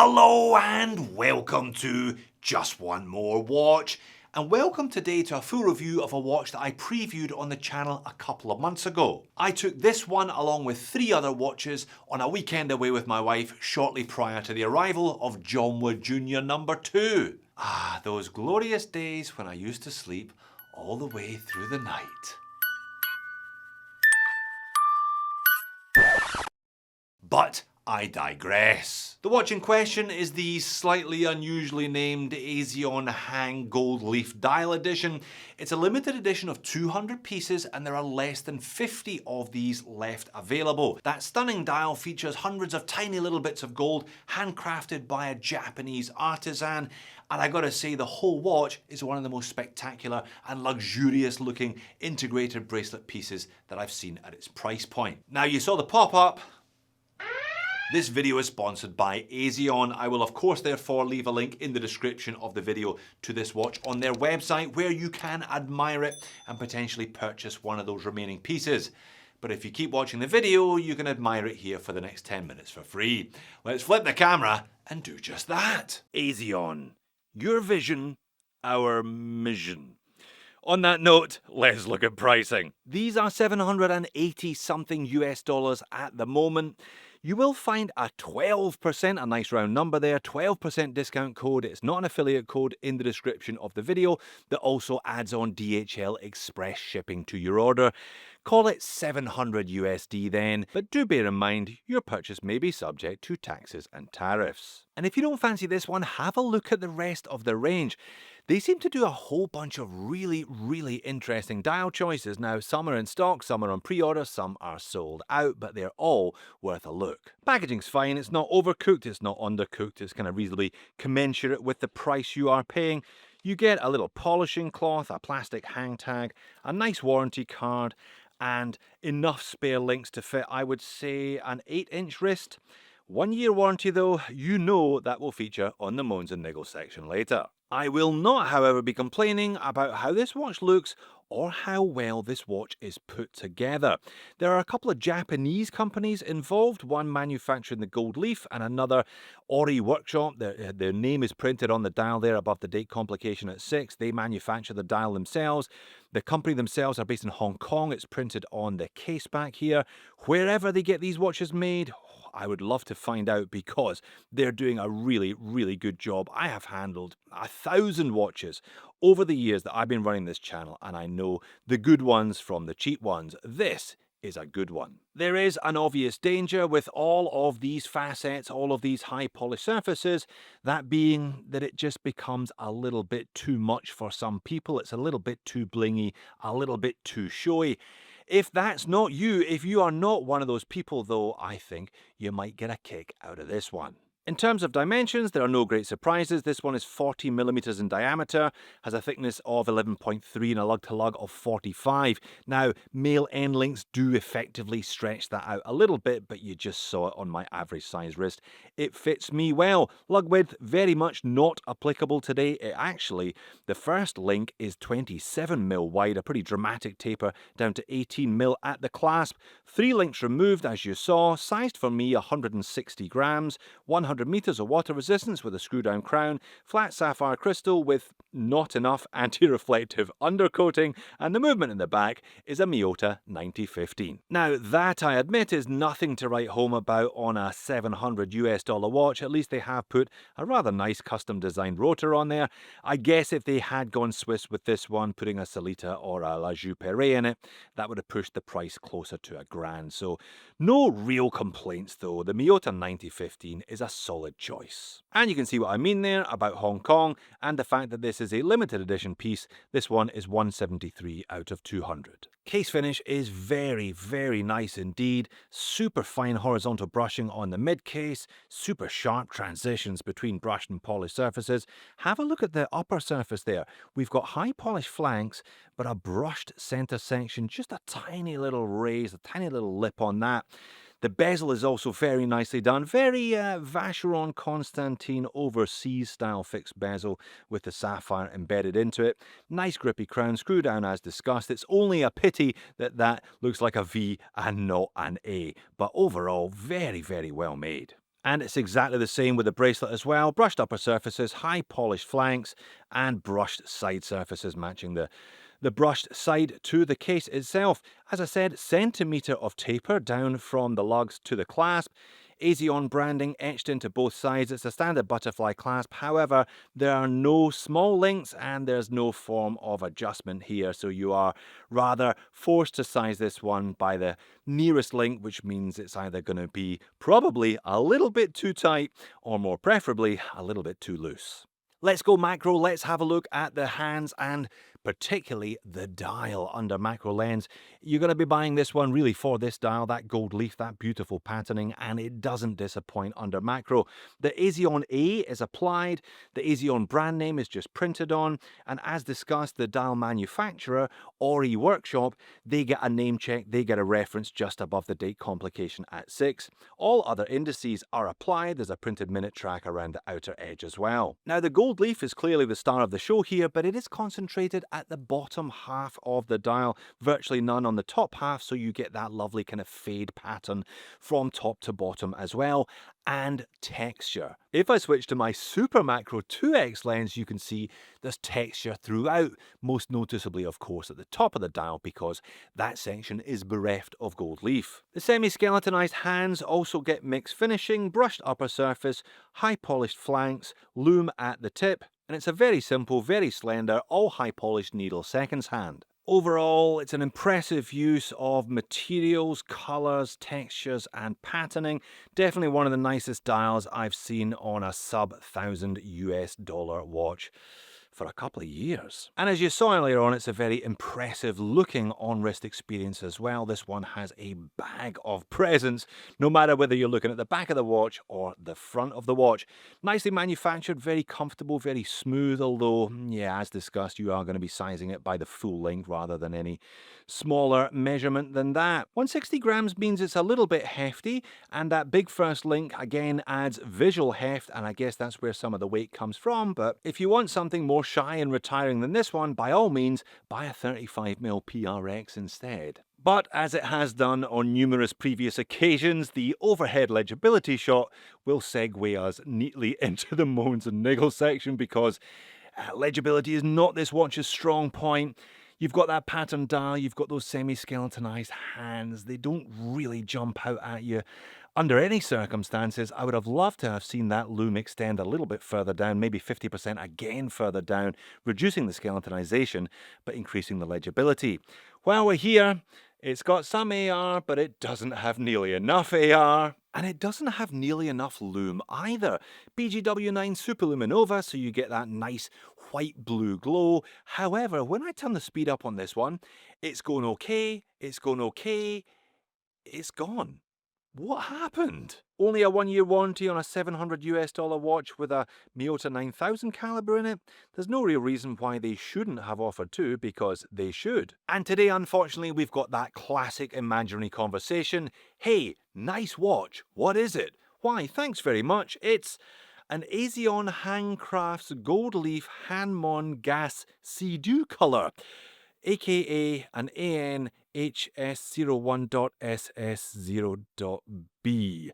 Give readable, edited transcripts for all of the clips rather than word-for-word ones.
Hello and welcome to Just One More Watch, and welcome today to a full review of a watch that I previewed on the channel a couple of months ago. I took this one along with 3 other watches on a weekend away with my wife shortly prior to the arrival of John Wood Jr. number 2. Ah, those glorious days when I used to sleep all the way through the night. But I digress. The watch in question is the slightly unusually named Azeon Hang Gold Leaf Dial Edition. It's a limited edition of 200 pieces and there are less than 50 of these left available. That stunning dial features hundreds of tiny little bits of gold handcrafted by a Japanese artisan, and I gotta say the whole watch is one of the most spectacular and luxurious looking integrated bracelet pieces that I've seen at its price point. Now you saw the pop-up. This video is sponsored by Azeon. I will of course therefore leave a link in the description of the video to this watch on their website where you can admire it and potentially purchase one of those remaining pieces. But if you keep watching the video, you can admire it here for the next 10 minutes for free. Let's flip the camera and do just that. Azeon, your vision, our mission. On that note, let's look at pricing. These are 780 something US dollars at the moment. You will find a 12%, a nice round number there, 12% discount code. It's not an affiliate code in the description of the video that also adds on DHL Express shipping to your order. Call it 700 USD then, but do bear in mind your purchase may be subject to taxes and tariffs. And if you don't fancy this one, have a look at the rest of the range. They seem to do a whole bunch of really interesting dial choices. Now, some are in stock, some are on pre-order, some are sold out, but they're all worth a look. Packaging's fine, it's not overcooked, it's not undercooked, it's kind of reasonably commensurate with the price you are paying. You get a little polishing cloth, a plastic hang tag, a nice warranty card, and enough spare links to fit, I would say, an 8-inch wrist. 1-year warranty though, you know that will feature on the Moans and Niggles section later. I will not, however, be complaining about how this watch looks or how well this watch is put together. There are a couple of Japanese companies involved, one manufacturing the gold leaf and another Ori Workshop. Their name is printed on the dial there above the date complication at 6. They manufacture the dial themselves. The company themselves are based in Hong Kong. It's printed on the case back here. Wherever they get these watches made, I would love to find out because they're doing a really good job. I have handled 1,000 watches over the years that I've been running this channel, and I know the good ones from the cheap ones. This is a good one. There is an obvious danger with all of these facets, all of these high polished surfaces, that being that it just becomes a little bit too much for some people. It's a little bit too blingy, a little bit too showy. If that's not you, if you are not one of those people though, I think you might get a kick out of this one. In terms of dimensions, there are no great surprises. This one is 40 millimeters in diameter, has a thickness of 11.3 and a lug-to-lug of 45. Now, male end links do effectively stretch that out a little bit, but you just saw it on my average size wrist. It fits me well. Lug width, very much not applicable today. The first link is 27 mil wide, a pretty dramatic taper down to 18 mil at the clasp. 3 links removed, as you saw, sized for me 160 grams, 100 meters of water resistance with a screw down crown, flat sapphire crystal with not enough anti-reflective undercoating, and the movement in the back is a Miyota 9015. Now that, I admit, is nothing to write home about on a 700 US dollar watch. At least they have put a rather nice custom designed rotor on there. I guess if they had gone Swiss with this one, putting a Sellita or a La Joux Perret in it, that would have pushed the price closer to $1,000. So no real complaints though. The Miyota 9015 is a solid choice. And you can see what I mean there about Hong Kong and the fact that this is a limited edition piece. This one is 173 out of 200. Case finish is very nice indeed. Super fine horizontal brushing on the mid case, super sharp transitions between brushed and polished surfaces. Have a look at the upper surface there. We've got high polished flanks, but a brushed center section, just a tiny little raise, a tiny little lip on that. The bezel is also very nicely done, very Vacheron Constantin overseas style fixed bezel with the sapphire embedded into it. Nice grippy crown, screw down as discussed. It's only a pity that that looks like a V and not an A, but overall very well made. And it's exactly the same with the bracelet as well. Brushed upper surfaces, high polished flanks, and brushed side surfaces matching the brushed side to the case itself. As I said, centimetre of taper down from the lugs to the clasp. Azeon branding etched into both sides. It's a standard butterfly clasp. However, there are no small links and there's no form of adjustment here. So you are rather forced to size this one by the nearest link, which means it's either going to be probably a little bit too tight or more preferably a little bit too loose. Let's go macro. Let's have a look at the hands and particularly the dial under macro lens. You're going to be buying this one really for this dial, that gold leaf, that beautiful patterning, and it doesn't disappoint under macro. The Azeon A is applied, the Azeon brand name is just printed on, and as discussed, the dial manufacturer, Ori Workshop, they get a name check, they get a reference just above the date complication at 6. All other indices are applied, there's a printed minute track around the outer edge as well. Now the gold leaf is clearly the star of the show here, but it is concentrated at the bottom half of the dial, virtually none on the top half, so you get that lovely kind of fade pattern from top to bottom as well, and texture. If I switch to my Super Macro 2X lens, you can see there's texture throughout, most noticeably of course at the top of the dial because that section is bereft of gold leaf. The semi-skeletonized hands also get mixed finishing, brushed upper surface, high polished flanks, loom at the tip, and it's a very simple, very slender, all high polished needle seconds hand. Overall, it's an impressive use of materials, colours, textures and patterning. Definitely one of the nicest dials I've seen on a sub-$1,000 US watch for a couple of years. And as you saw earlier on, it's a very impressive looking on-wrist experience as well. This one has a bag of presents, no matter whether you're looking at the back of the watch or the front of the watch. Nicely manufactured, very comfortable, very smooth, although, yeah, as discussed, you are going to be sizing it by the full length rather than any smaller measurement than that. 160 grams means it's a little bit hefty, and that big first link again adds visual heft, and I guess that's where some of the weight comes from. But if you want something more shy and retiring than this one, by all means buy a 35mm PRX instead. But as it has done on numerous previous occasions, the overhead legibility shot will segue us neatly into the moans and niggles section, because legibility is not this watch's strong point. You've got that pattern dial, you've got those semi-skeletonized hands. They don't really jump out at you under any circumstances. I would have loved to have seen that loom extend a little bit further down, maybe 50% again further down, reducing the skeletonization, but increasing the legibility. While we're here, it's got some AR, but it doesn't have nearly enough AR. And it doesn't have nearly enough loom either. BGW9 Superluminova, so you get that nice white-blue glow. However, when I turn the speed up on this one, it's going okay, it's going okay, it's gone. What happened? Only a 1-year warranty on a $700 US watch with a Miyota 9000 caliber in it? There's no real reason why they shouldn't have offered to, because they should. And today, unfortunately, we've got that classic imaginary conversation. Hey, nice watch. What is it? Why, thanks very much. It's an Azeon Handcrafts Gold Leaf Hanmon Gas Sea-Doo color, aka an ANHS01.SS0.B.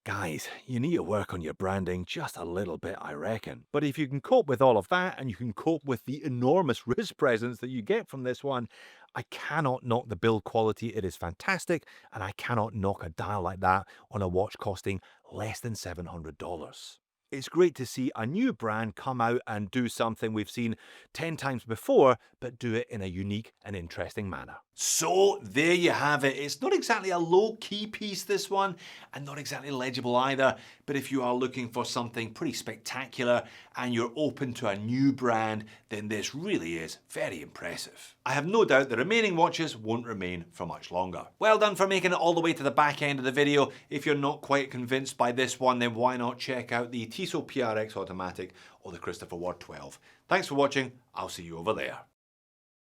Guys, you need to work on your branding just a little bit, I reckon. But if you can cope with all of that, and you can cope with the enormous wrist presence that you get from this one, I cannot knock the build quality. It is fantastic, and I cannot knock a dial like that on a watch costing less than $700. It's great to see a new brand come out and do something we've seen 10 times before, but do it in a unique and interesting manner. So there you have it. It's not exactly a low-key piece, this one, and not exactly legible either, but if you are looking for something pretty spectacular and you're open to a new brand, then this really is very impressive. I have no doubt the remaining watches won't remain for much longer. Well done for making it all the way to the back end of the video. If you're not quite convinced by this one, then why not check out the Tissot PRX Automatic or the Christopher Ward 12. Thanks for watching. I'll see you over there.